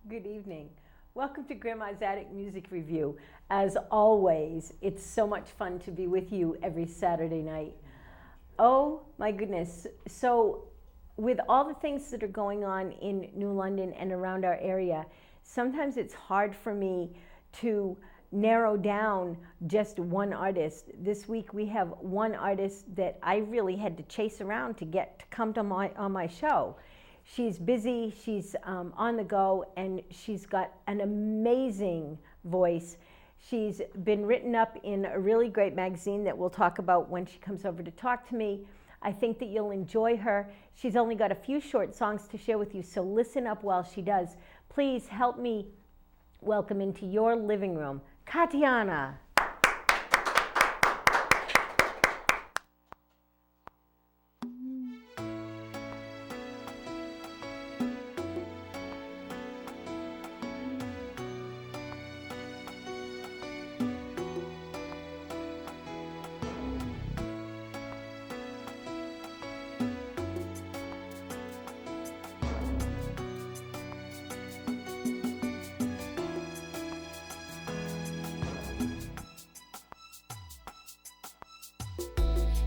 Good evening. Welcome to Grandma's Attic Music Review. As always, it's so much fun to be with you every Saturday night. Oh my goodness. So with all the things that are going on in New London and around our area, sometimes it's hard for me to narrow down just one artist. This week we have one artist that I really had to chase around to get to come to on my show. She's busy, she's on the go, and she's got an amazing voice. She's been written up in a really great magazine that we'll talk about when she comes over to talk to me. I think that you'll enjoy her. She's only got a few short songs to share with you, so listen up while she does. Please help me welcome into your living room, Kathianne.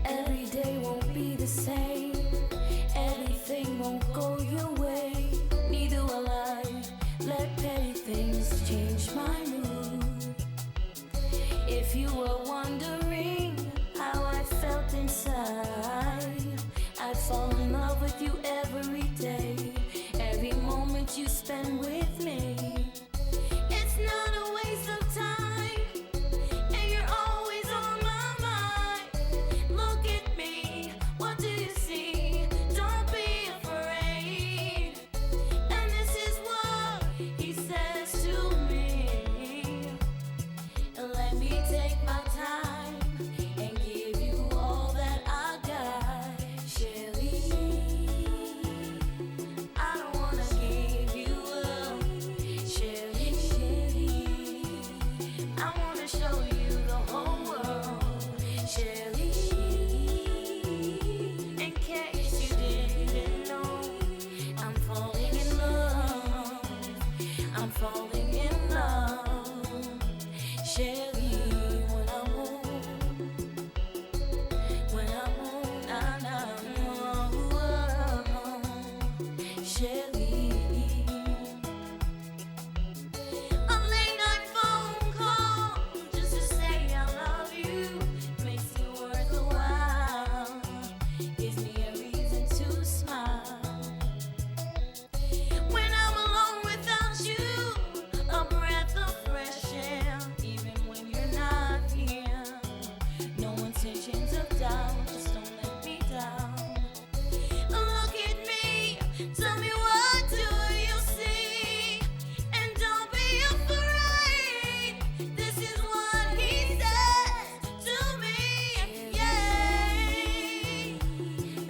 Every day won't be the same. Everything won't go your way. Neither will I let petty things change my mood. If you were wondering how I felt inside, I'd fall in love with you every day. Every moment you spend with me, it's not a waste of time. And you're always on my mind. Look at me, what do you see? Don't be afraid. And this is what he says to me. Let me take my time and give you all that I got, Shelly. I don't wanna give you up, Shelly. I wanna show you the whole world, Shelly. In case you didn't know, I'm falling in love. I'm falling in love, Shelly. When I'm home, Shelly. A late night phone call just to say I love you makes it worth a while. Gives me a reason to smile. When I'm alone without you, a breath of fresh air. Even when you're not here, no intentions of doubt. Just don't let me down. Look at me, tell me what do you see? And don't be afraid. This is what he says to me. Yeah,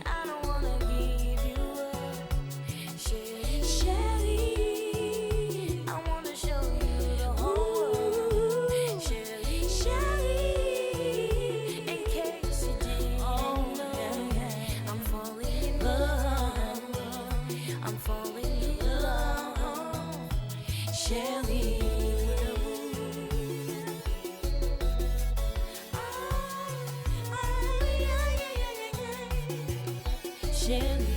I don't wanna give you up, Shelly. I wanna show you the whole world, Shelly. In case you didn't know, I'm falling in love. I'm falling in love, Shelly. Shelly.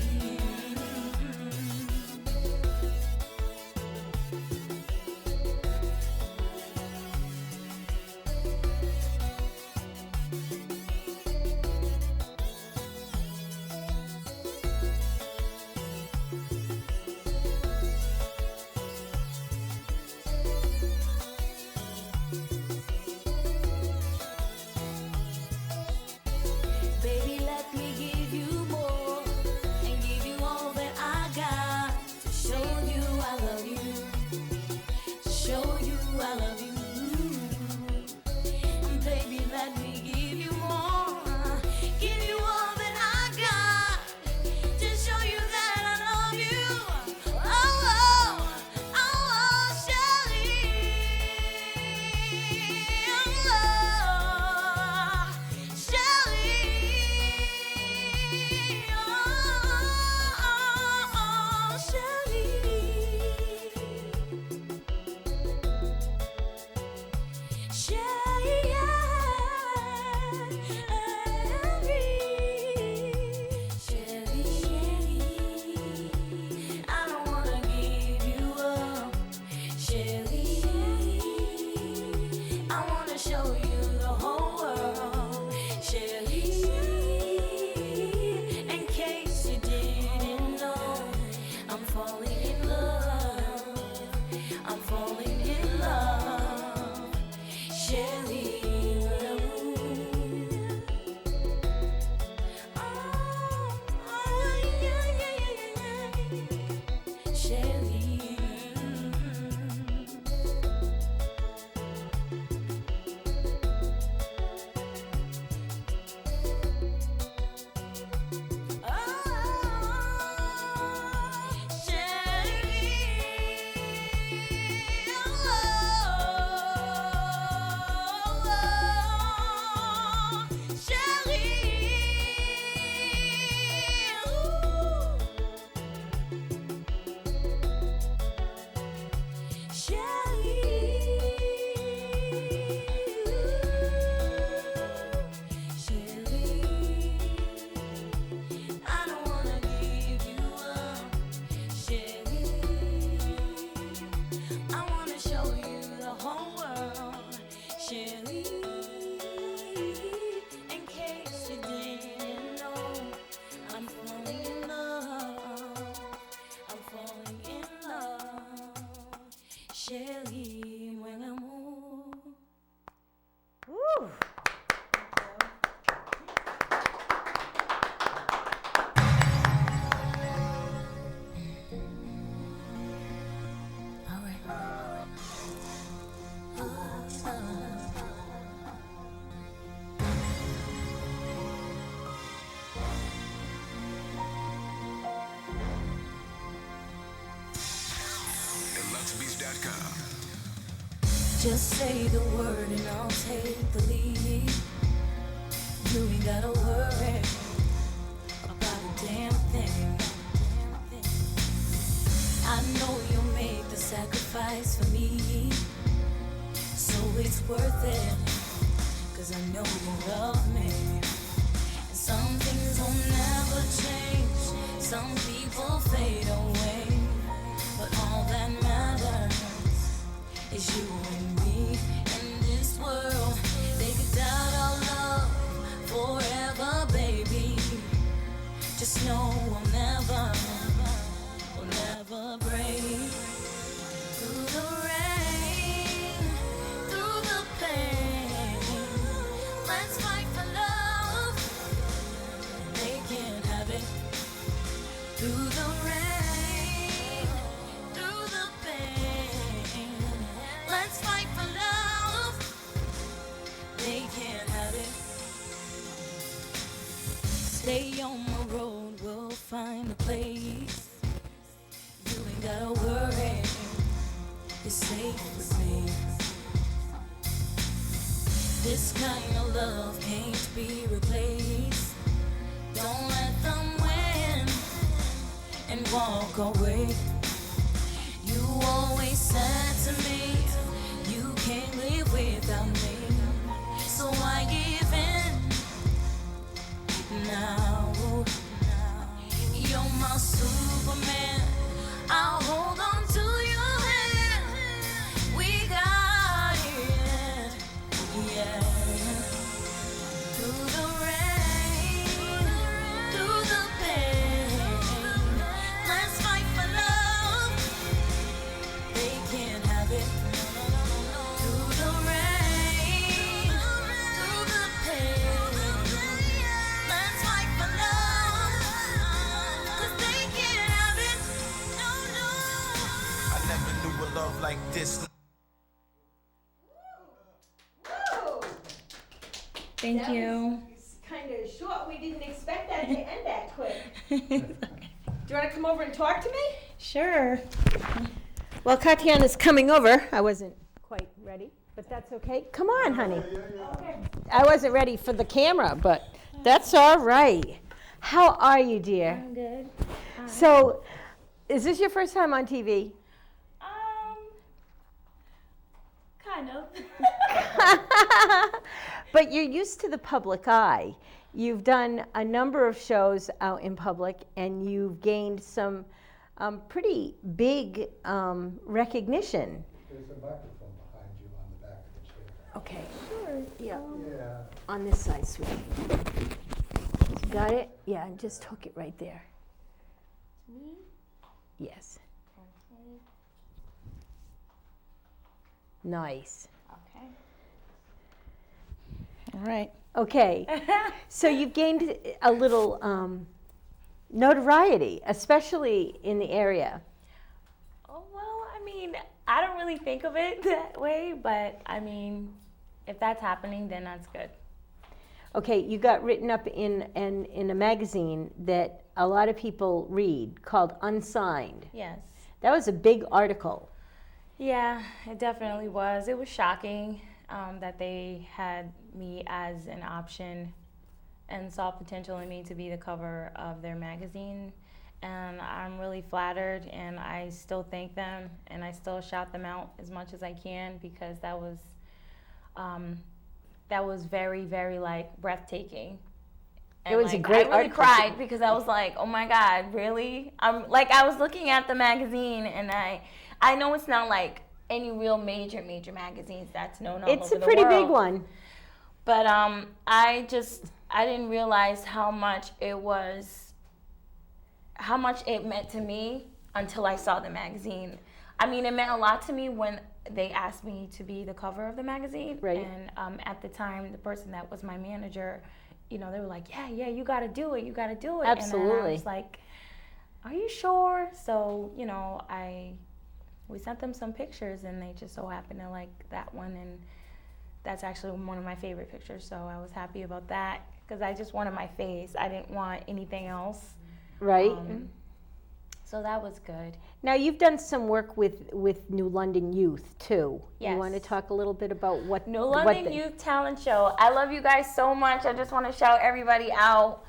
Baby, let me give you more and Just say the word and I'll take the lead. You ain't gotta worry about a damn thing. I know you'll make the sacrifice for me, so it's worth it, 'cause I know you love me. And some things will never change, some people fade away, but all that matters is you and me. In this world, they could doubt our love forever, baby. Just know we'll never break. Through the rain, through the pain, let's fight for love. They can't have it. Through the rain, through the pain, let's fight for love. They can't have it. Stay on the road, we'll find a place. You ain't gotta worry, it's safe with me. This kind of love can't be replaced. Don't let them win and walk away. You always said to me, you can't live without me. So I give in now. You're my Superman. I'll hold on to your hand. We got it, yeah. Through the rain, through the pain, let's fight for love. They can't have it. Through the rain, through the pain, let's fight for love. 'Cause they can't have it. I never knew a love like this. Thank you. It's kind of short. We didn't expect that to end that quick. Do you want to come over and talk to me? Sure. Well, Kathianne is coming over. I wasn't quite ready, but that's okay. Come on, honey. Okay. I wasn't ready for the camera, but that's all right. How are you, dear? I'm good. So, is this your first time on TV? Kind of. But you're used to the public eye. You've done a number of shows out in public, and you've gained some pretty big recognition. There's a microphone behind you on the back of the chair. Okay. Sure. Yeah. Yeah. On this side, sweetie. Got it? Yeah, and just hook it right there. Me? Yes. Okay. Nice. Okay. All right. Okay. So you've gained a little notoriety, especially in the area. Oh, well, I mean, I don't really think of it that way, but I mean, if that's happening, then that's good. Okay, you got written up in a magazine that a lot of people read called Unsigned. Yes. That was a big article. Yeah, it definitely was. It was shocking that they had me as an option and saw potential in me to be the cover of their magazine. And I'm really flattered, and I still thank them, and I still shout them out as much as I can, because that was very, very like breathtaking. And It was a great I really article. cried, because I was like, oh my God, really? I was looking at the magazine, and I know it's not like any real major magazines that's known all It's over a the pretty world. big one. But I didn't realize how much it meant to me until I saw the magazine. I mean, it meant a lot to me when they asked me to be the cover of the magazine. Right. And at the time, the person that was my manager, they were like, yeah, you got to do it. Absolutely. And I was like, are you sure? So, we sent them some pictures, and they just so happened to like that one. And that's actually one of my favorite pictures. So I was happy about that, because I just wanted my face. I didn't want anything else. Right. So So that was good. Now, you've done some work with New London Youth, too. Yes. You want to talk a little bit about what... New London Youth Talent Show. I love you guys so much. I just want to shout everybody out,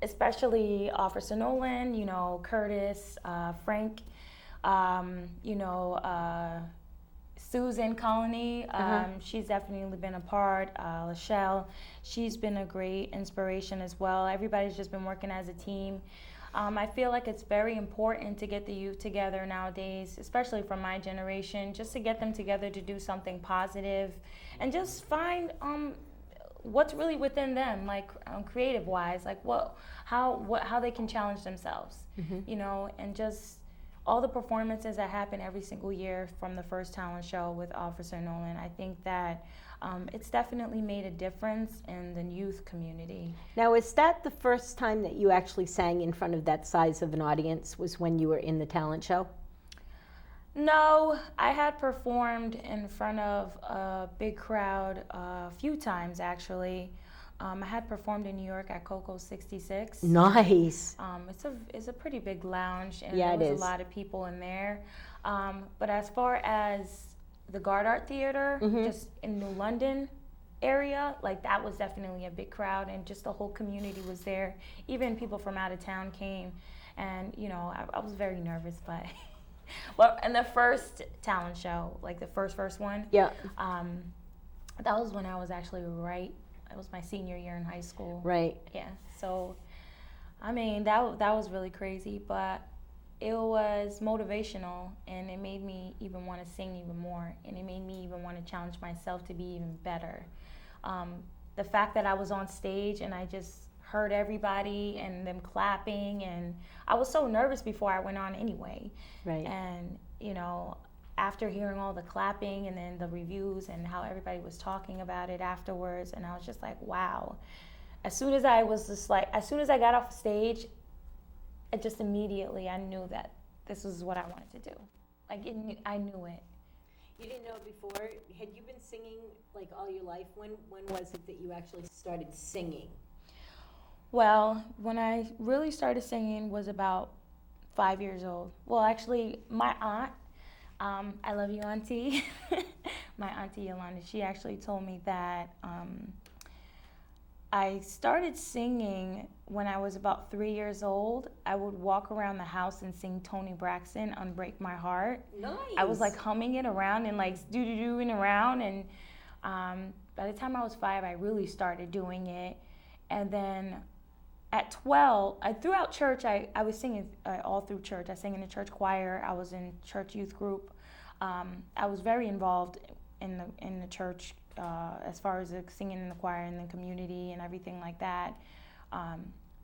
especially Officer Nolan, you know, Curtis, Frank, you know, Susan Colony. She's definitely been a part. Lachelle, she's been a great inspiration as well. Everybody's just been working as a team. I feel like it's very important to get the youth together nowadays, especially from my generation, just to get them together to do something positive and just find what's really within them, like creative wise, like how they can challenge themselves, you know, and just all the performances that happen every single year from the first talent show with Officer Nolan. I think that it's definitely made a difference in the youth community. Now, is that the first time that you actually sang in front of that size of an audience, was when you were in the talent show? No, I had performed in front of a big crowd a few times, actually. I had performed in New York at Coco 66. Nice. It's a pretty big lounge, and Yeah, there it was is. a lot of people in there. But as far as the Guard Art Theater, just in New London area, like that was definitely a big crowd, and just the whole community was there. Even people from out of town came, and you know, I was very nervous, but well, and the first talent show, like the first one, Yeah. that was when I was actually it was my senior year in high school. Right. Yeah. So, I mean, that was really crazy, but it was motivational, and it made me even want to sing even more, and it made me even want to challenge myself to be even better. The fact that I was on stage and I just heard everybody and them clapping, and I was so nervous before I went on anyway. Right. And, you know, after hearing all the clapping and then the reviews and how everybody was talking about it afterwards, and I was just like, wow. As soon as I got off stage, it just immediately, I knew that this was what I wanted to do. Like, I knew it. You didn't know it before? Had you been singing like all your life? When was it that you actually started singing? Well, when I really started singing was about 5 years old. Well, actually, my aunt, I love you, Auntie. My Auntie Yolanda, she actually told me that I started singing when I was about 3 years old. I would walk around the house and sing Toni Braxton, Unbreak My Heart. Nice. I was like humming it around and like doo-doo-dooing around, and by the time I was 5, I really started doing it. And then at 12, throughout church, I was singing all through church. I sang in the church choir. I was in church youth group. I was very involved in the church as far as singing in the choir and the community and everything like that.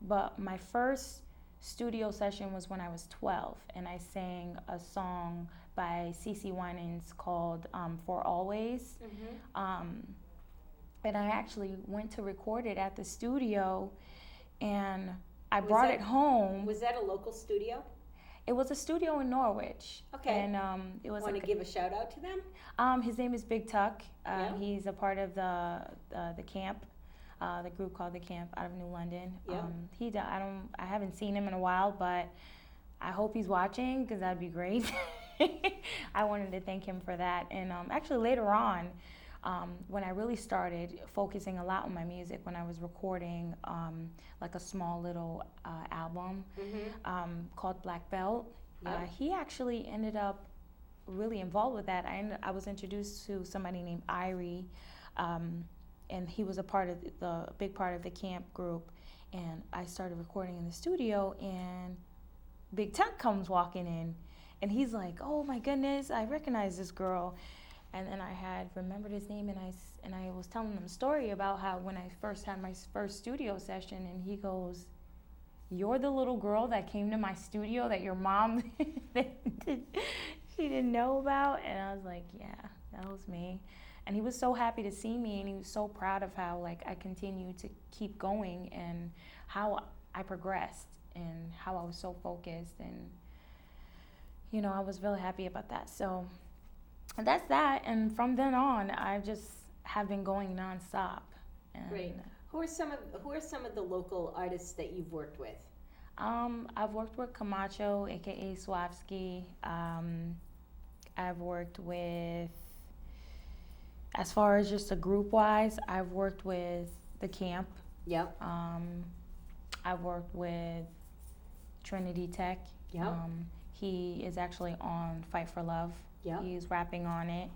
But my first studio session was when I was 12, and I sang a song by CeCe Winans called For Always. And I actually went to record it at the studio, and I brought it home. Was that a local studio? It was a studio in Norwich. Okay. And it was Want to give a shout out to them? his name is Big Tuck. Yeah. He's a part of the camp, the group called the Camp out of New London. Yeah. I haven't seen him in a while, but I hope he's watching, because that'd be great. I wanted to thank him for that. And actually later on, when I really started focusing a lot on my music, when I was recording like a small little album called Black Belt, Yeah. he actually ended up really involved with that. I was introduced to somebody named Irie, and he was a big part of the camp group. And I started recording in the studio, and Big Tuck comes walking in, and he's like, "Oh my goodness, I recognize this girl." And then I had remembered his name, and I was telling him a story about how when I first had my first studio session, and he goes, "You're the little girl that came to my studio that your mom she didn't know about?" And I was like, "Yeah, that was me." And he was so happy to see me, and he was so proud of how like I continued to keep going and how I progressed and how I was so focused, and you know, I was really happy about that. So that's that, and from then on, I just have been going nonstop. And Great. Who are some of the local artists that you've worked with? I've worked with Camacho, aka Swavsky. I've worked with, as far as just a group wise, I've worked with The Camp. Yep. I've worked with Trinity Tech. Yep. He is actually on Fight for Love. Yep. He's rapping on it.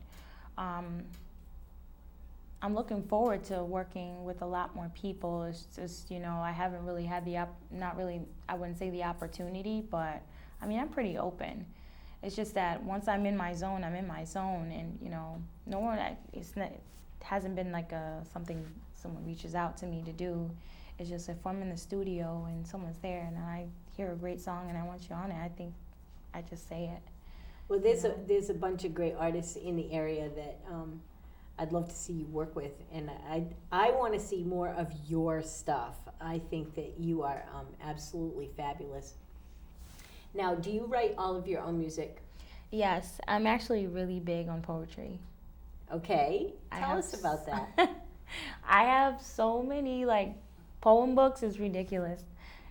I'm looking forward to working with a lot more people. It's just, I haven't really had I wouldn't say the opportunity, but I mean, I'm pretty open. It's just that once I'm in my zone, I'm in my zone, and no one, it hasn't been like something someone reaches out to me to do. It's just if I'm in the studio and someone's there and I hear a great song and I want you on it, I think I just say it. Well, there's a bunch of great artists in the area that I'd love to see you work with, and I want to see more of your stuff. I think that you are absolutely fabulous. Now, do you write all of your own music? Yes, I'm actually really big on poetry. Okay, tell us about that. I have so many poem books. It's ridiculous.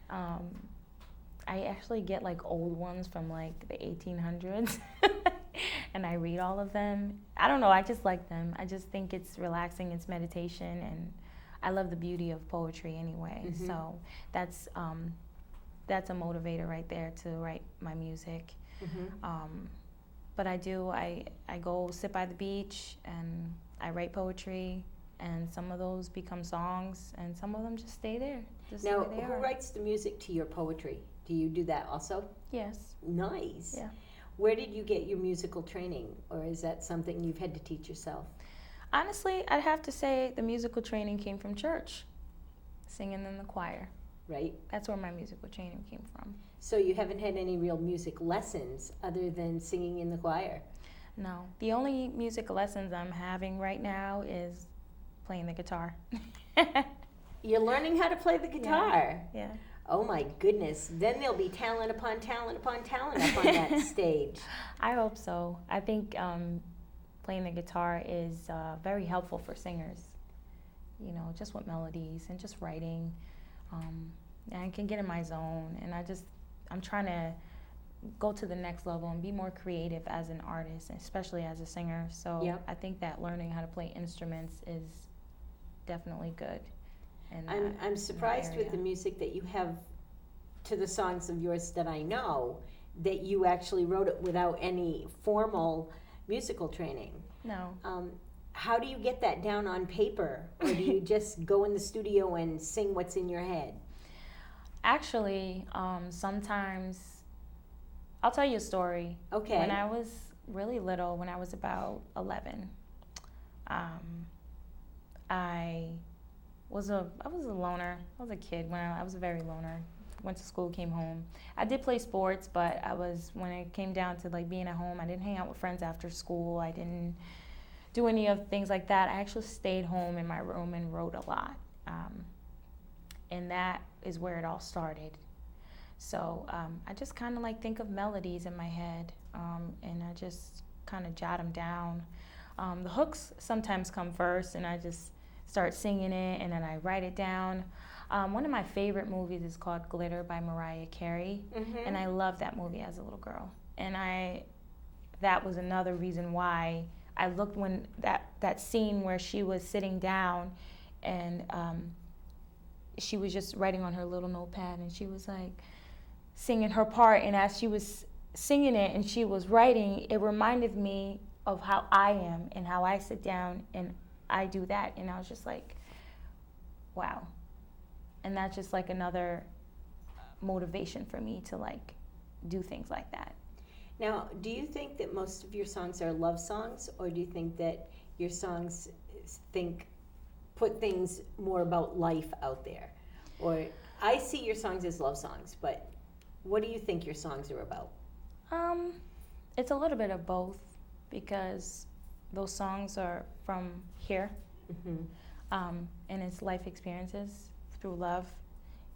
I actually get old ones from the 1800s. And I read all of them. I don't know, I just like them. I just think it's relaxing, it's meditation, and I love the beauty of poetry anyway. Mm-hmm. So that's a motivator right there to write my music. Mm-hmm. But I go sit by the beach and I write poetry, and some of those become songs, and some of them just stay there. Now, who writes the music to your poetry? Do you do that also? Yes. Nice. Yeah. Where did you get your musical training, or is that something you've had to teach yourself? Honestly, I'd have to say the musical training came from church, singing in the choir. Right. That's where my musical training came from. So you haven't had any real music lessons other than singing in the choir? No. The only music lessons I'm having right now is playing the guitar. You're learning how to play the guitar? Yeah. Oh my goodness. Then there'll be talent upon talent upon talent up on that stage. I hope so. I think playing the guitar is very helpful for singers, just with melodies and just writing. And I can get in my zone, and I'm trying to go to the next level and be more creative as an artist, especially as a singer. So yep. I think that learning how to play instruments is definitely good. I'm surprised with the music that you have to the songs of yours that I know, that you actually wrote it without any formal musical training. No. How do you get that down on paper? Or do you just go in the studio and sing what's in your head? Actually, sometimes, I'll tell you a story. Okay. When I was really little, when I was about 11, I was a loner. I was a kid when I was a very loner. Went to school, came home. I did play sports, but when it came down to being at home, I didn't hang out with friends after school. I didn't do any of things like that. I actually stayed home in my room and wrote a lot. And that is where it all started. So I just kind of think of melodies in my head, and I just kind of jot them down. The hooks sometimes come first, and I just start singing it, and then I write it down. One of my favorite movies is called Glitter by Mariah Carey, mm-hmm. and I loved that movie as a little girl. And that was another reason why I looked when that scene where she was sitting down, and she was just writing on her little notepad, and she was singing her part, and as she was singing it and she was writing, it reminded me of how I am and how I sit down and I do that, and I was just wow. And that's just another motivation for me to do things like that. Now, do you think that most of your songs are love songs, or do you think that your songs put things more about life out there? Or I see your songs as love songs, but what do you think your songs are about? It's a little bit of both, because those songs are from here, mm-hmm. And it's life experiences through love.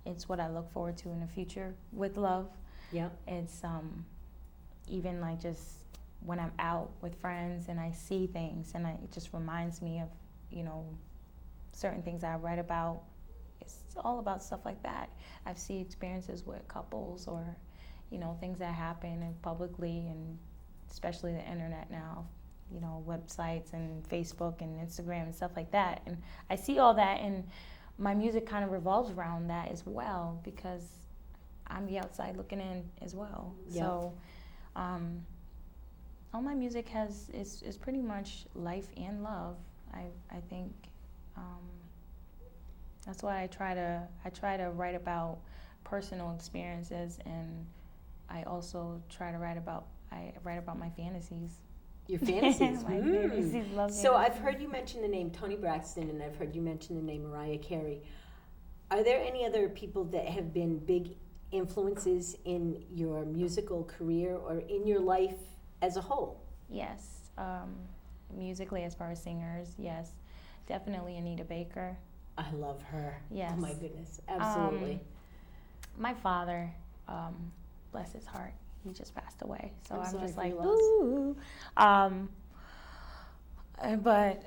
It's what I look forward to in the future with love. Yeah. It's even just when I'm out with friends and I see things, and it just reminds me of certain things I write about it's all about stuff like that. I've seen experiences with couples or, you know, things that happen and publicly, and especially the internet now, you know, websites and Facebook and Instagram and stuff like that. And I see all that, and my music kind of revolves around that as well, because I'm the outside looking in as well. Yep. So all my music is pretty much life and love. I think that's why I try to write about personal experiences, and I also try to write about my fantasies. Your fantasies. My fantasies, love So I've fantasies. heard you mention the name Toni Braxton, and I've heard you mention the name Mariah Carey. Are there any other people that have been big influences in your musical career or in your life as a whole? Yes, musically, as far as singers, yes, definitely Anita Baker. I love her. Yes. Oh my goodness, absolutely. My father, bless his heart, he just passed away. So I'm I'm sorry just for like, your loss. ooh. But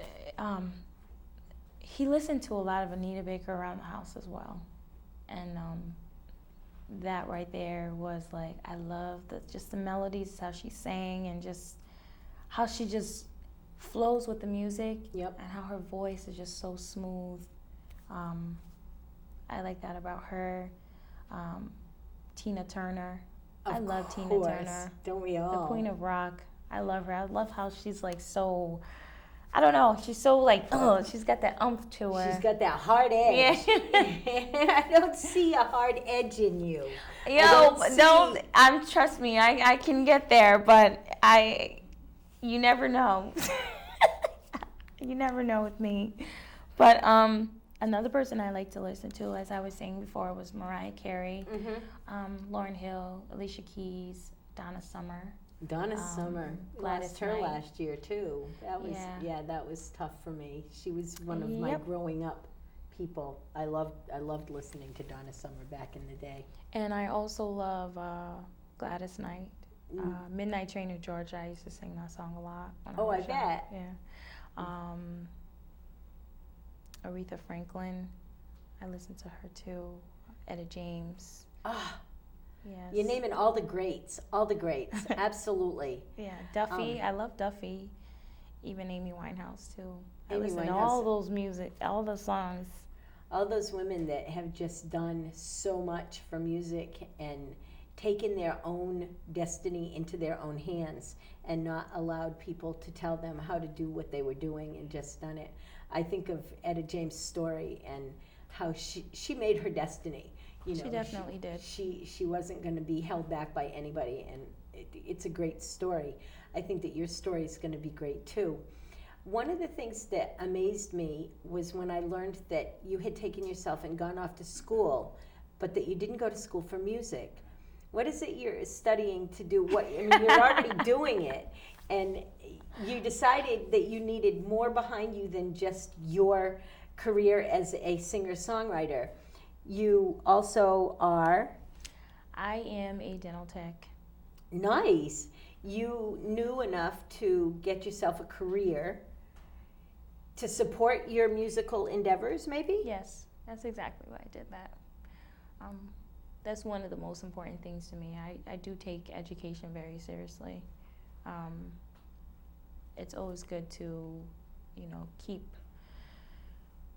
he listened to a lot of Anita Baker around the house as well, and that right there was like, I love just the melodies, how she sang, and just how she just flows with the music. Yep. And how her voice is just so smooth. I like that about her. Tina Turner. I love Tina Turner. Don't we all? The Queen of Rock. I love her. I love how she's like so, I don't know, she's so like, oh, she's got that umph to her. She's got that hard edge. Yeah. I don't see a hard edge in you. Trust me, I can get there, but you never know. You never know with me. But another person I like to listen to, as I was saying before, was Mariah Carey, Lauryn Hill, Alicia Keys, Donna Summer. Donna Summer. Gladys Lost her Knight. last year too. That was that was tough for me. She was one of my growing up people. I loved listening to Donna Summer back in the day. And I also love Gladys Knight. Midnight Train to Georgia. I used to sing that song a lot. When I was young. bet. Yeah. Aretha Franklin. I listen to her too. Etta James. Ah, Yes. you're naming all the greats. All the greats. Absolutely. Yeah, Duffy. I love Duffy. Even Amy Winehouse too. I Amy listen to Winehouse. all those music, all those songs. All those women that have just done so much for music and taken their own destiny into their own hands and not allowed people to tell them how to do what they were doing and just done it. I think of Etta James' story and how she made her destiny. You know, She definitely did. She wasn't going to be held back by anybody, and it's a great story. I think that your story is going to be great too. One of the things that amazed me was when I learned that you had taken yourself and gone off to school, but that you didn't go to school for music. What is it you're studying to do? You're already doing it, and you decided that you needed more behind you than just your career as a singer-songwriter. You also are... I am a dental tech. Nice. You knew enough to get yourself a career to support your musical endeavors, maybe? Yes, that's exactly why I did that. That's one of the most important things to me. I do take education very seriously. It's always good to, keep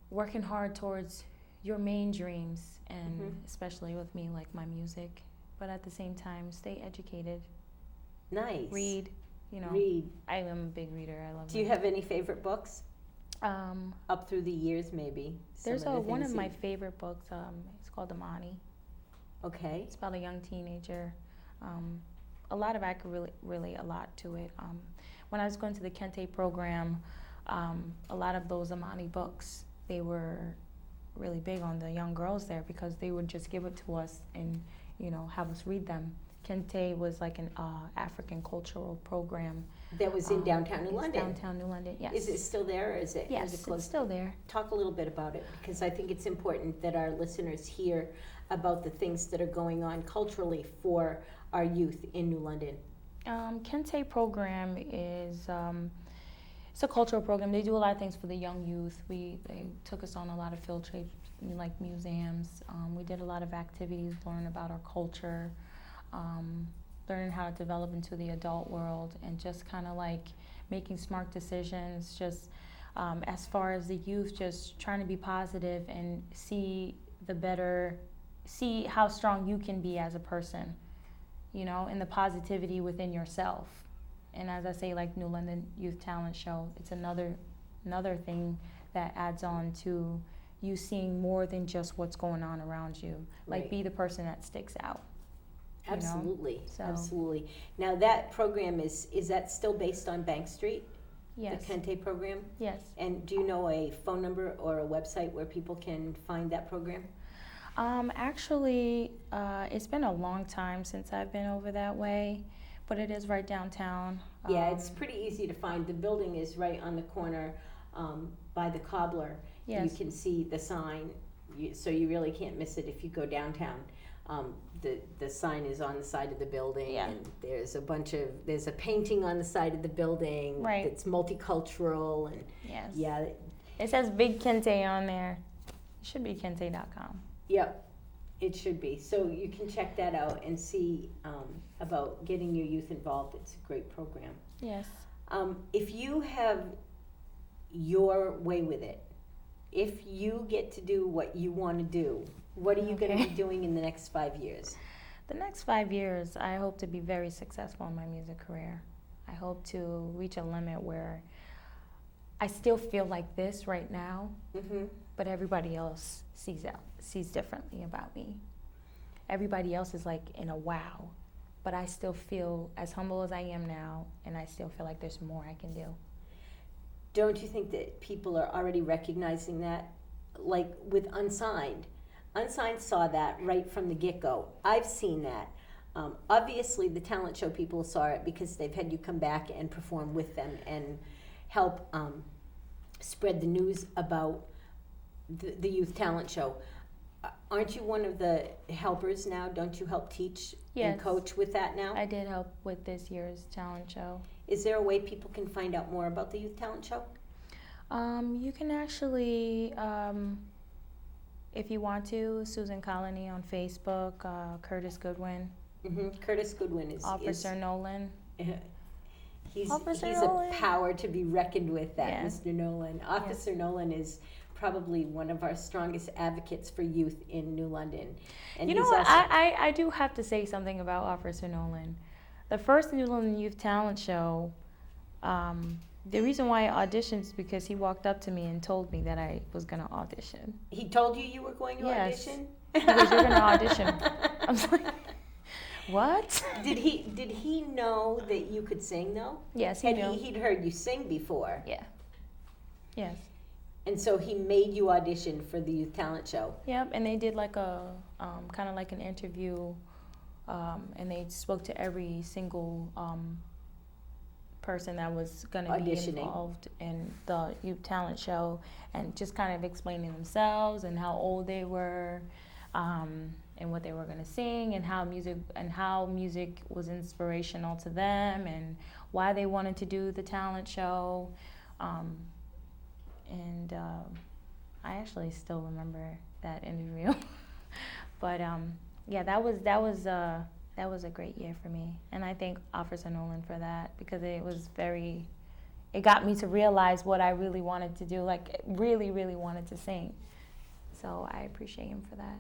working hard towards your main dreams, and especially with me, like my music. But at the same time, stay educated. Nice. Read. Read. I am a big reader. I love. Do you have any favorite books? Um, Up through the years, maybe. there's some of the one things of my that- favorite books. It's called Amani. Okay. It's about a young teenager. A lot of I could relate a lot to it. When I was going to the Kente program, a lot of those Amani books, they were really big on the young girls there because they would just give it to us and have us read them. Kente was like an African cultural program. That was in downtown New It's London. Downtown New London, yes. Is it still there, or is it? Yes, is it closed? it's still there. Talk a little bit about it, because I think it's important that our listeners hear about the things that are going on culturally for our youth in New London. Kente program is it's a cultural program. They do a lot of things for the young youth. They took us on a lot of like museums. We did a lot of activities, learning about our culture, learning how to develop into the adult world, and just kind of like making smart decisions, just as far as the youth, just trying to be positive and see how strong you can be as a person, you know, and the positivity within yourself. And as I say, like New London Youth Talent Show, it's another thing that adds on to you seeing more than just what's going on around you. Like, Right. be the person that sticks out. you know? Absolutely, So- absolutely. Now that program is that still based on Bank Street? Yes. The Kente program? Yes. And do you know a phone number or a website where people can find that program? Actually, it's been a long time since I've been over that way, but it is right downtown. Yeah, it's pretty easy to find. The building is right on the corner by the Cobbler. Yes. You can see the sign, so you really can't miss it if you go downtown. The sign is on the side of the building, Yeah. and there's a painting on the side of the building. Right. It's multicultural, and Yes. yeah, It says Big Kente on there. It should be kente.com. yep, it should be. So you can check that out and see about getting your youth involved. It's a great program. Yes. If you have your way with it, if you get to do what you want to do, what are you going to Okay. be doing in the next 5 years? The next 5 years, I hope to be very successful in my music career. I hope to reach a limit where I still feel like this right now, Mm-hmm. but everybody else sees differently about me. Everybody else is like in a wow, but I still feel as humble as I am now, and I still feel like there's more I can do. Don't you think that people are already recognizing that? Like with Unsigned. Unsigned saw that right from the get-go. I've seen that. Obviously, the talent show people saw it because they've had you come back and perform with them and help spread the news about the youth talent show. Aren't you one of the helpers now? Don't you help teach and Yes. coach with that now? I did help with this year's talent show. Is there a way people can find out more about the youth talent show? You can actually, if you want to, Susan Colony on Facebook, Curtis Goodwin, Mm-hmm. Curtis Goodwin is Officer Nolan. He's Officer a Nolan. power to be reckoned with, that Yeah. Mr. Nolan. Officer Nolan is probably one of our strongest advocates for youth in New London. And You know he's what? also- I do have to say something about Officer Nolan. The first New London Youth Talent Show, the reason why I auditioned is because he walked up to me and told me that I was going to audition. He told you were going to Yes. audition? Because you're going to audition. I was like, what? Did he know that you could sing though? Yes, he Had knew. he'd heard you sing before, Yeah. Yes. and so he made you audition for the youth talent show. Yep, and they did like a kind of like an interview, and they spoke to every single person that was going to be Auditioning. involved in the youth talent show, and just kind of explaining themselves and how old they were, and what they were going to sing, and how music was inspirational to them, and why they wanted to do the talent show, and I actually still remember that interview. But yeah, that was a great year for me, and I thank Officer Nolan for that, because it got me to realize what I really wanted to do, like really wanted to sing. So I appreciate him for that.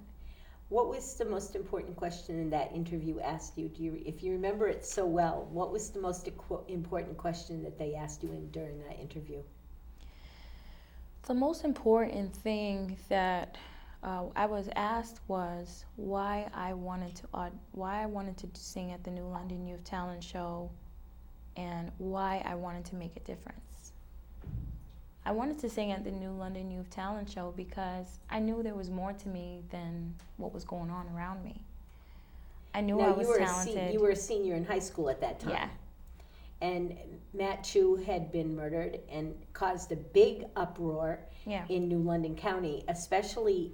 What was the most important question in that interview asked you? If you remember it so well, what was the most important question that they asked you during that interview? The most important thing that I was asked was why I wanted to sing at the New London Youth Talent Show, and why I wanted to make a difference. I wanted to sing at the New London Youth Talent Show because I knew there was more to me than what was going on around me. I knew I was talented. You were a senior in high school at that time. Yeah. And Matt Chu had been murdered and caused a big uproar Yeah. in New London County, especially,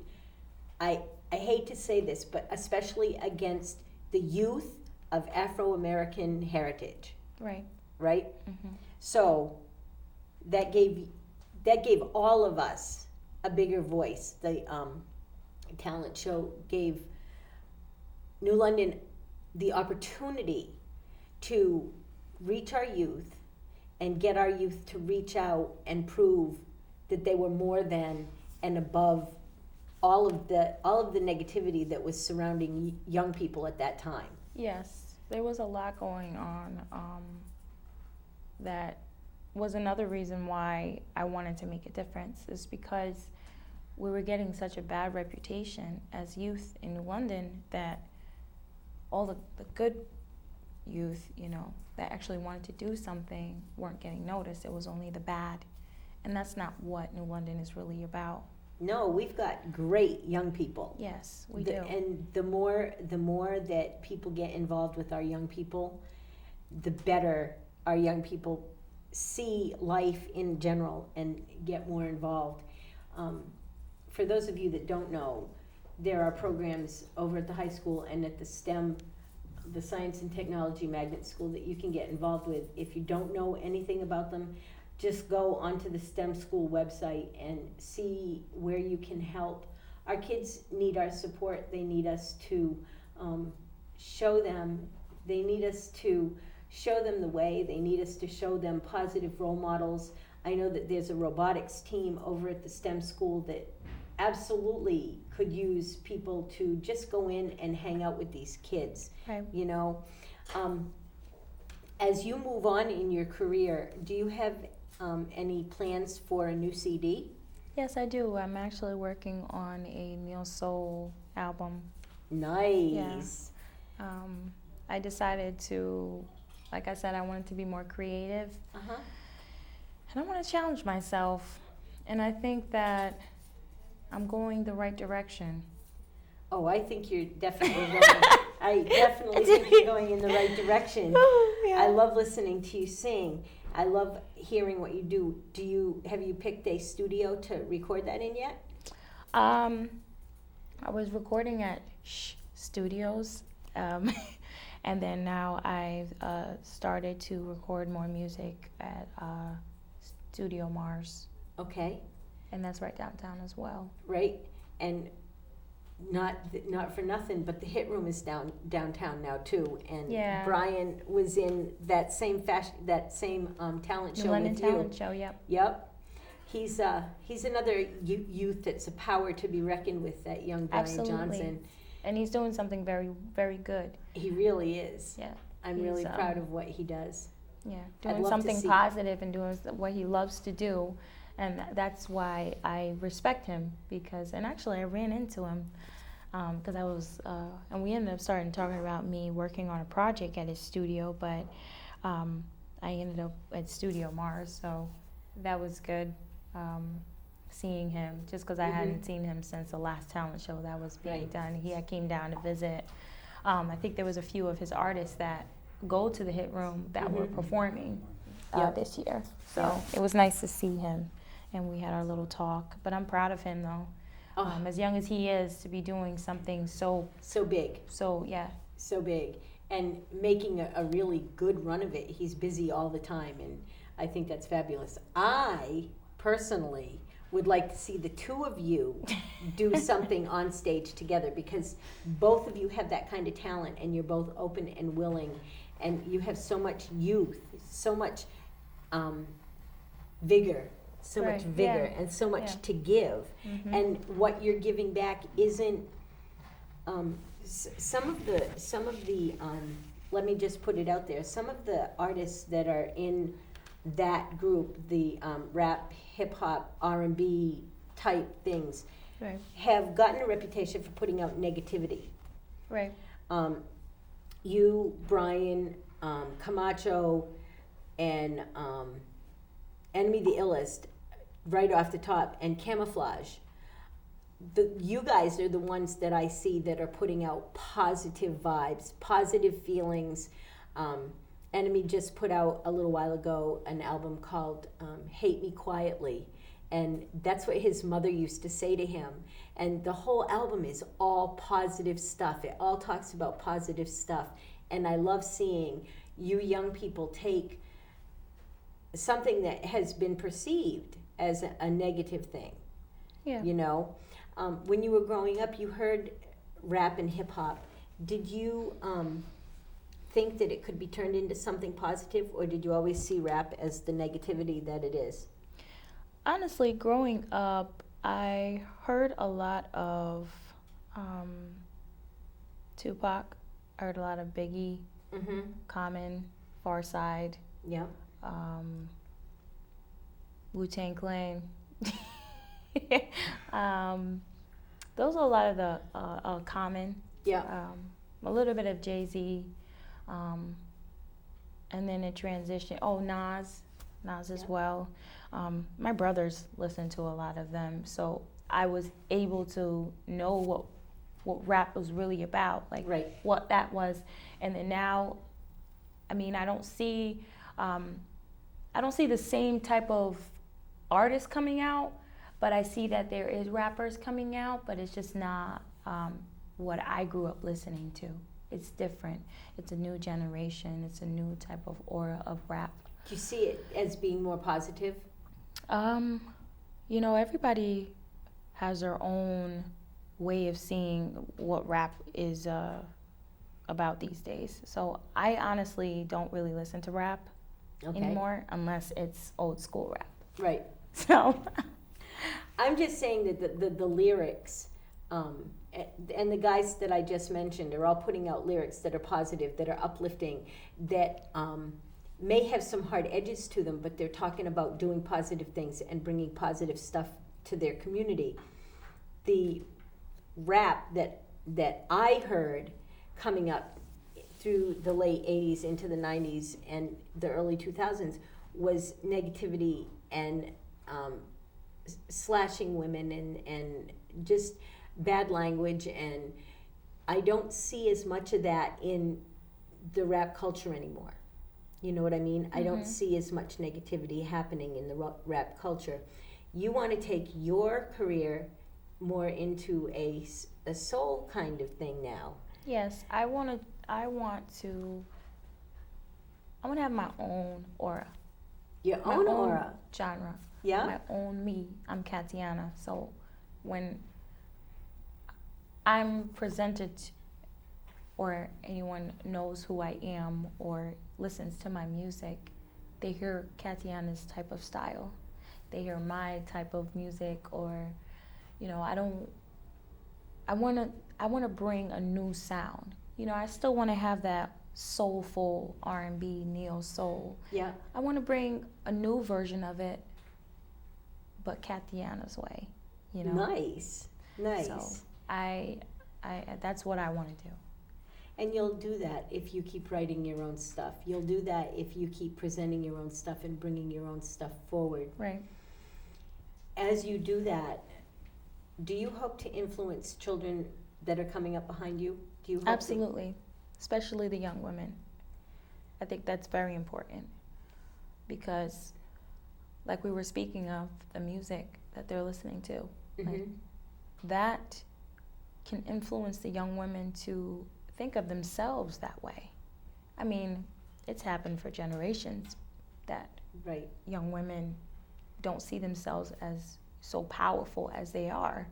I hate to say this, but especially against the youth of Afro-American heritage, Right. right? Mm-hmm. So that gave all of us a bigger voice. talent show gave New London the opportunity to reach our youth and get our youth to reach out and prove that they were more than and above all of the negativity that was surrounding young people at that time. Yes, there was a lot going on. That was another reason why I wanted to make a difference, is because we were getting such a bad reputation as youth in New London that all the good youth, that actually wanted to do something weren't getting noticed. It was only the bad. And that's not what New London is really about. No, we've got great young people. Yes, we do. And the more that people get involved with our young people, the better our young people see life in general and get more involved. For those of you that don't know, there are programs over at the high school and at the STEM, the Science and Technology Magnet School, that you can get involved with. If you don't know anything about them, just go onto the STEM school website and see where you can help. Our kids need our support. They need us to show them. They need us to show them the way. They need us to show them positive role models. I know that there's a robotics team over at the STEM school that absolutely could use people to just go in and hang out with these kids. Right. As you move on in your career, do you have any plans for a new CD? Yes, I do. I'm actually working on a neo soul album. Nice. Yeah. I decided to, like I said, I wanted to be more creative. Uh-huh. And I want to challenge myself. And I think that I'm going the right direction. Oh, I think you're definitely going. I definitely think you're going in the right direction. Yeah. I love listening to you sing. I love hearing what you do. Have you picked a studio to record that in yet? I was recording at Studios, and then now I've started to record more music at Studio Mars. Okay. And that's right downtown as well. Right, and not for nothing, but the Hit Room is downtown now too. And Yeah. Brian was in that same talent show New London with you. Talent Show, yep. Yep. He's another youth that's a power to be reckoned with, that young Brian Absolutely. Johnson. And he's doing something very, very good. He really is. Yeah. I'm really proud of what he does. Yeah, I'd doing love to something see- positive and doing what he loves to do. And that's why I respect him, and actually I ran into him because I was, and we ended up starting talking about me working on a project at his studio, but I ended up at Studio Mars, so that was good seeing him, just because I hadn't seen him since the last talent show that was being Right. done. He came down to visit. I think there was a few of his artists that go to the Hit Room that were performing Yep. this year, so Yeah. it was nice to see him. And we had our little talk. But I'm proud of him, though. Oh. As young as he is, to be doing something so big. yeah. So big, and making a really good run of it. He's busy all the time, and I think that's fabulous. I personally would like to see the two of you do something on stage together, because both of you have that kind of talent, and you're both open and willing, and you have so much youth, so much vigor. So much Right, vigor yeah, and so much yeah. to give, and what you're giving back isn't. Some of the let me just put it out there. Some of the artists that are in that group, the rap, hip hop, R&B type things, Right. have gotten a reputation for putting out negativity. Right. You, Brian, Camacho, and Enemy the Illest, right off the top, and Camouflage. You guys are the ones that I see that are putting out positive vibes, positive feelings. Enemy just put out a little while ago an album called Hate Me Quietly, and that's what his mother used to say to him. And the whole album is all positive stuff. It all talks about positive stuff. And I love seeing you young people take something that has been perceived as a negative thing. Yeah. You know, When you were growing up, you heard rap and hip hop. Did you think that it could be turned into something positive, or did you always see rap as the negativity that it is? Honestly, growing up, I heard a lot of Tupac. I heard a lot of Biggie, Mm-hmm. Common, Farside, Yeah. Wu-Tang Clan. Those are a lot of the Common. Yeah. A little bit of Jay-Z, and then it transitioned. Oh, Nas as Yeah. well. My brothers listened to a lot of them, so I was able to know what rap was really about, like Right. what that was. And then now, I mean, I don't see the same type of artists coming out, but I see that there is rappers coming out, but it's just not what I grew up listening to. It's different. It's a new generation. It's a new type of aura of rap. Do you see it as being more positive? You know, everybody has their own way of seeing what rap is about these days. So I honestly don't really listen to rap Okay. anymore unless it's old school rap. Right. So I'm just saying that the lyrics, and the guys that I just mentioned are all putting out lyrics that are positive, that are uplifting, that may have some hard edges to them, but they're talking about doing positive things and bringing positive stuff to their community. The rap that I heard coming up through the late 80s into the 90s and the early 2000s was negativity and slashing women and just bad language, and I don't see as much of that in the rap culture anymore. You know what I mean? I don't see as much negativity happening in the rap culture. You want to take your career more into a soul kind of thing now. yes, I want to have my own aura, Your my own own aura. genre, Yeah? my own me. I'm Kathianne. So when I'm presented, or anyone knows who I am or listens to my music, they hear Kathianne's type of style. They hear my type of music, or, you know, I want to bring a new sound. You know, I still want to have that soulful R&B, neo soul. Yeah. I want to bring a new version of it, but Kathianne's way, you know. Nice. Nice. So I that's what I want to do. And you'll do that if you keep writing your own stuff. You'll do that if you keep presenting your own stuff and bringing your own stuff forward. Right. As you do that, do you hope to influence children that are coming up behind you? Do you hope Absolutely. Especially the young women. I think that's very important, because like we were speaking of, the music that they're listening to, like, Mhm. that can influence the young women to think of themselves that way. I mean, it's happened for generations that Right. young women don't see themselves as so powerful as they are,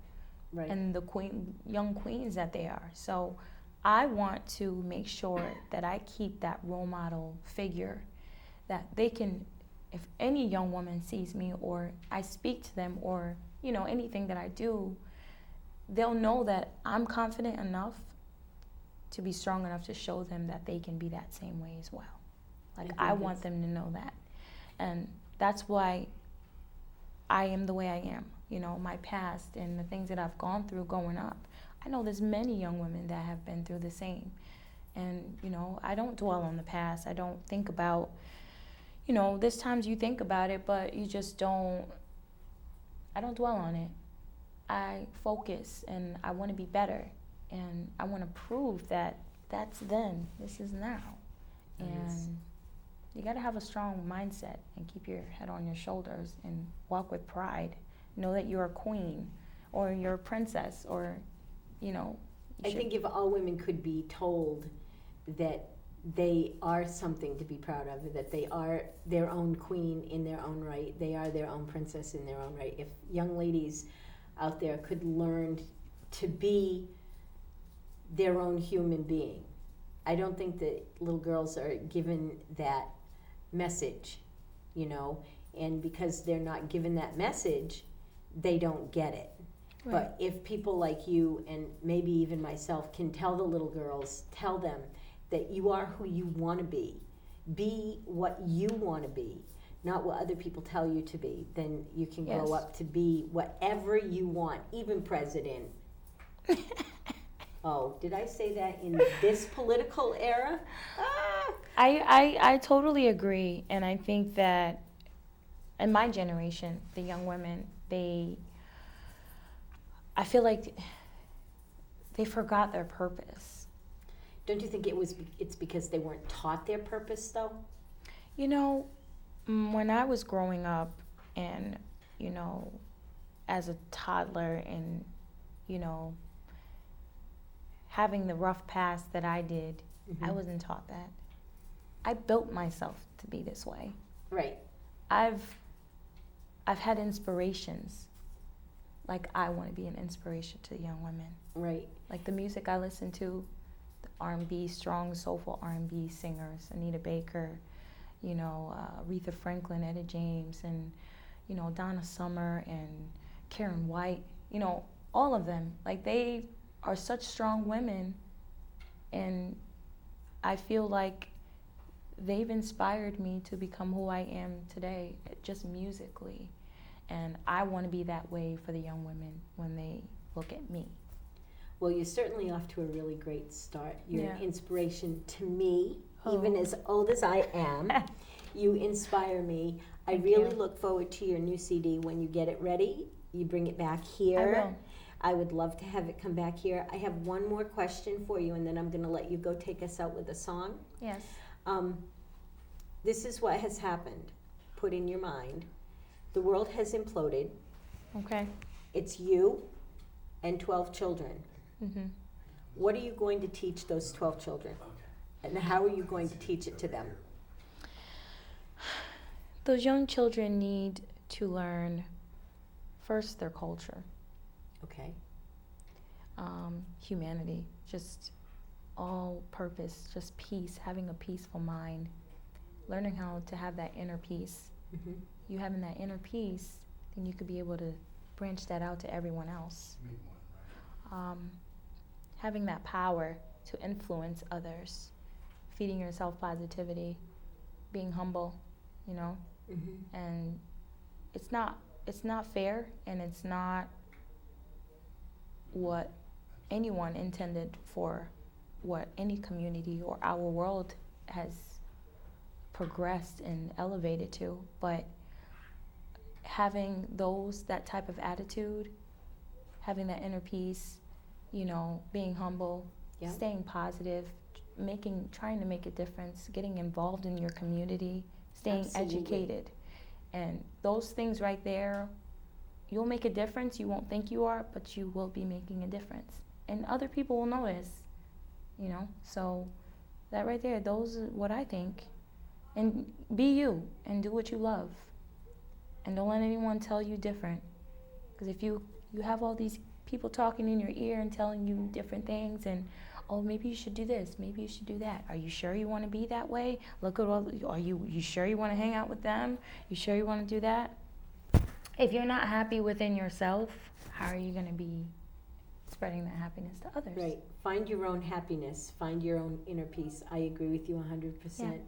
Right. and the young queens that they are. So I want to make sure that I keep that role model figure, that they can, if any young woman sees me or I speak to them, or, you know, anything that I do, they'll know that I'm confident enough to be strong enough to show them that they can be that same way as well. Like, I want them to know that. And that's why I am the way I am. You know, my past and the things that I've gone through growing up. I know there's many young women that have been through the same. And, you know, I don't dwell on the past. I don't think about, you know, there's times you think about it, but you just don't, I don't dwell on it. I focus, and I want to be better. And I want to prove that that's then, this is now. Nice. And you got to have a strong mindset and keep your head on your shoulders and walk with pride. Know that you're a queen, or you're a princess, or, you know. I think if all women could be told that they are something to be proud of, that they are their own queen in their own right, they are their own princess in their own right. If young ladies out there could learn to be their own human being. I don't think that little girls are given that message, you know, and because they're not given that message, they don't get it. Right. But if people like you and maybe even myself can tell the little girls, tell them that you are who you want to be what you want to be, not what other people tell you to be, then you can Yes. grow up to be whatever you want, even president. Oh, did I say that in this political era? Ah! I totally agree, and I think that in my generation, the young women, I feel like they forgot their purpose. Don't you think it's because they weren't taught their purpose, though? You know, when I was growing up and, you know, as a toddler and, you know, having the rough past that I did, I wasn't taught that. I built myself to be this way. Right. I've had inspirations. Like, I want to be an inspiration to young women. Right. Like the music I listen to, the R&B, strong, soulful R&B singers, Anita Baker, you know, Aretha Franklin, Etta James, and, you know, Donna Summer and Karen White, you know, all of them. Like, they are such strong women, and I feel like they've inspired me to become who I am today, just musically. And I want to be that way for the young women when they look at me. Well, you're certainly off to a really great start. You're an Yeah. inspiration to me, Oh. even as old as I am. You inspire me. I Thank really you. look forward to your new CD. When you get it ready, you bring it back here. I will. I would love to have it come back here. I have one more question for you, and then I'm going to let you go take us out with a song. Yes. This is what has happened. Put in your mind. The world has imploded. Okay. It's you and 12 children. Mm-hmm. What are you going to teach those 12 children? And how are you going to teach it to them? Those young children need to learn first their culture, Okay. humanity, just all purpose, just peace, having a peaceful mind, learning how to have that inner peace. Mm-hmm. You having that inner peace, then you could be able to branch that out to everyone else. Meet one, right? Having that power to influence others, feeding yourself positivity, being humble, you know. Mm-hmm. And it's not fair, and it's not what anyone intended for what any community or our world has progressed and elevated to. But having that type of attitude, having that inner peace, you know, being humble, Yeah. staying positive, trying to make a difference, getting involved in your community, staying Absolutely. educated. And those things right there, you'll make a difference. You won't think you are, but you will be making a difference. And other people will notice, you know. So that right there, those are what I think. And be you and do what you love. And don't let anyone tell you different. Because if you have all these people talking in your ear and telling you different things, and oh, maybe you should do this, maybe you should do that. Are you sure you want to be that way? Look at all. Are you sure you want to hang out with them? You sure you want to do that? If you're not happy within yourself, how are you going to be spreading that happiness to others? Right. Find your own happiness. Find your own inner peace. I agree with you 100%.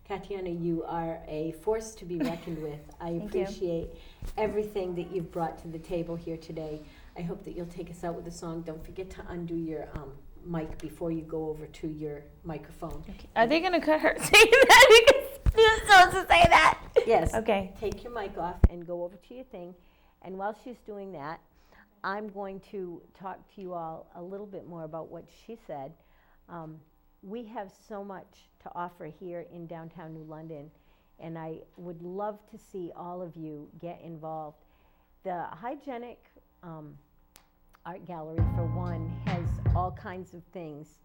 Kathianne, you are a force to be reckoned with. I Thank you. appreciate everything that you've brought to the table here today. I hope that you'll take us out with a song. Don't forget to undo your mic before you go over to your microphone. Okay. Are they going to cut her saying that? Because you're supposed to say that. Yes. Okay. Take your mic off and go over to your thing. And while she's doing that, I'm going to talk to you all a little bit more about what she said. We have so much to offer here in downtown New London, and I would love to see all of you get involved. The Hygienic Art Gallery, for one, has all kinds of things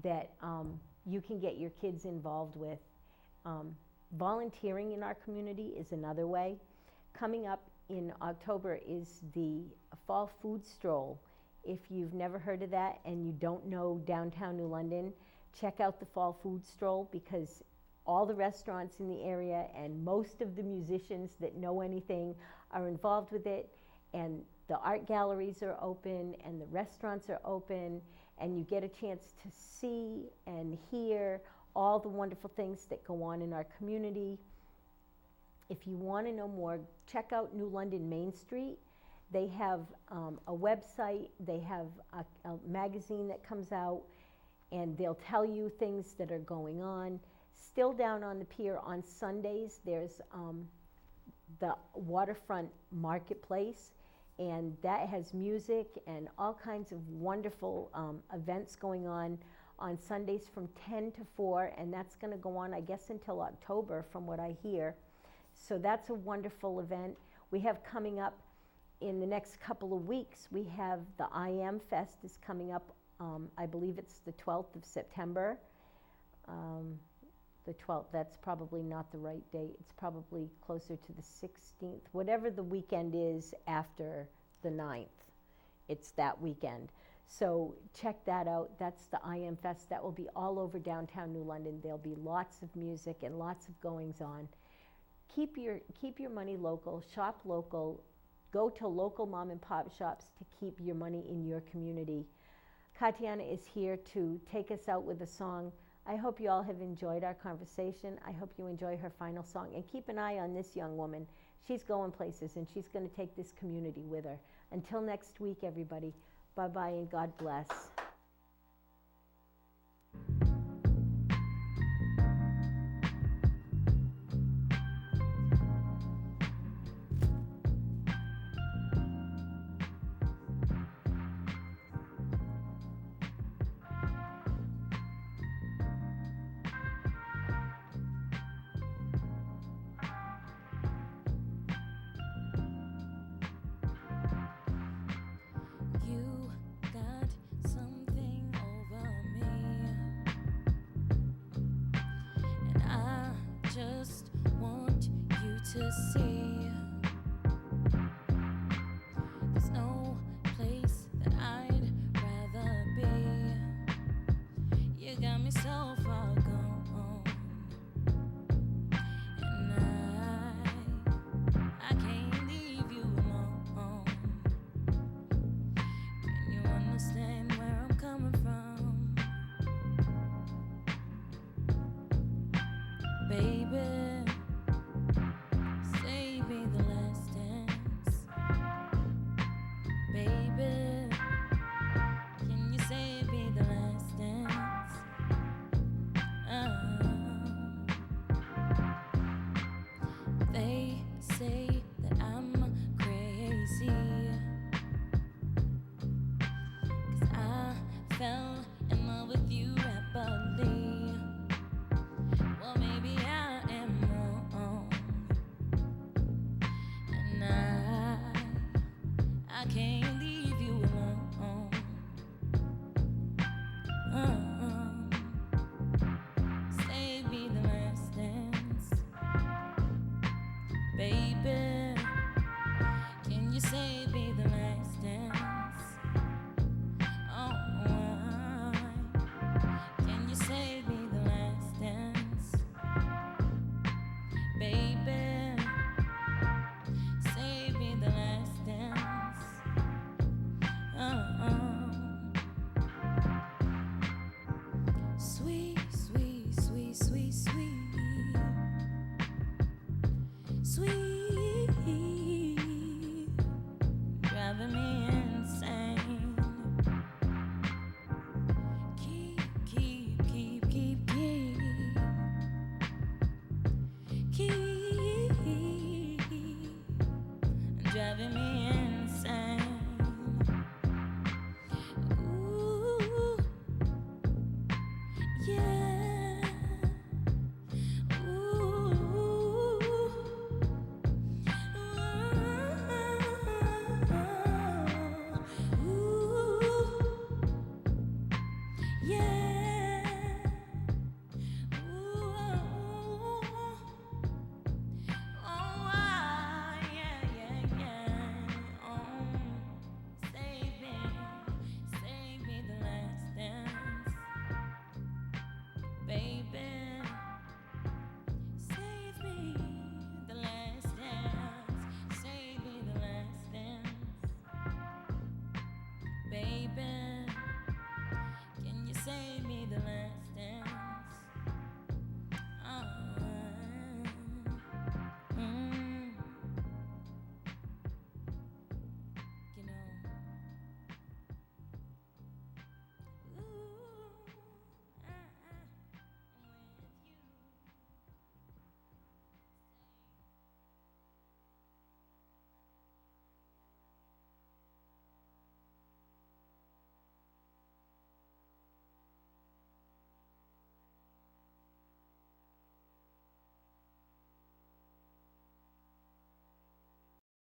that you can get your kids involved with. Volunteering in our community is another way. Coming up in October is the Fall Food Stroll. If you've never heard of that and you don't know downtown New London, check out the Fall Food Stroll, because all the restaurants in the area and most of the musicians that know anything are involved with it, and the art galleries are open and the restaurants are open, and you get a chance to see and hear all the wonderful things that go on in our community. If you want to know more, check out New London Main Street. They have a website, they have a magazine that comes out, and they'll tell you things that are going on. Still down on the pier on Sundays, there's the waterfront marketplace, and that has music and all kinds of wonderful events going on Sundays from 10 to 4, and that's going to go on, I guess, until October from what I hear. So that's a wonderful event. We have coming up in the next couple of weeks, we have the I Am Fest is coming up, I believe it's the 12th of September. The 12th, that's probably not the right date. It's probably closer to the 16th. Whatever the weekend is after the 9th, it's that weekend. So check that out. That's the I Am Fest. That will be all over downtown New London. There'll be lots of music and lots of goings on. Keep your money local, shop local, go to local mom and pop shops to keep your money in your community. Kathianne is here to take us out with a song. I hope you all have enjoyed our conversation. I hope you enjoy her final song, and keep an eye on this young woman. She's going places, and she's going to take this community with her. Until next week, everybody, bye-bye and God bless. You got something over me, and I just want you to see there's no place that I'd rather be. You got me so far gone, and I can't leave you alone. You understand where I'm coming from, baby. Save me the last dance, baby. Can you save me the last dance? They say that I'm crazy, 'cause I fell in love with you rapidly. Well, maybe I am wrong, and I can't leave you alone. Save me the last dance, baby. Can you save me the last dance? Oh, can you save me the last dance, baby? Save me the last dance. Sweet, sweet, sweet, sweet, sweet, sweet, driving me insane. Keep driving me insane. Ooh, yeah. Ooh, ooh, yeah.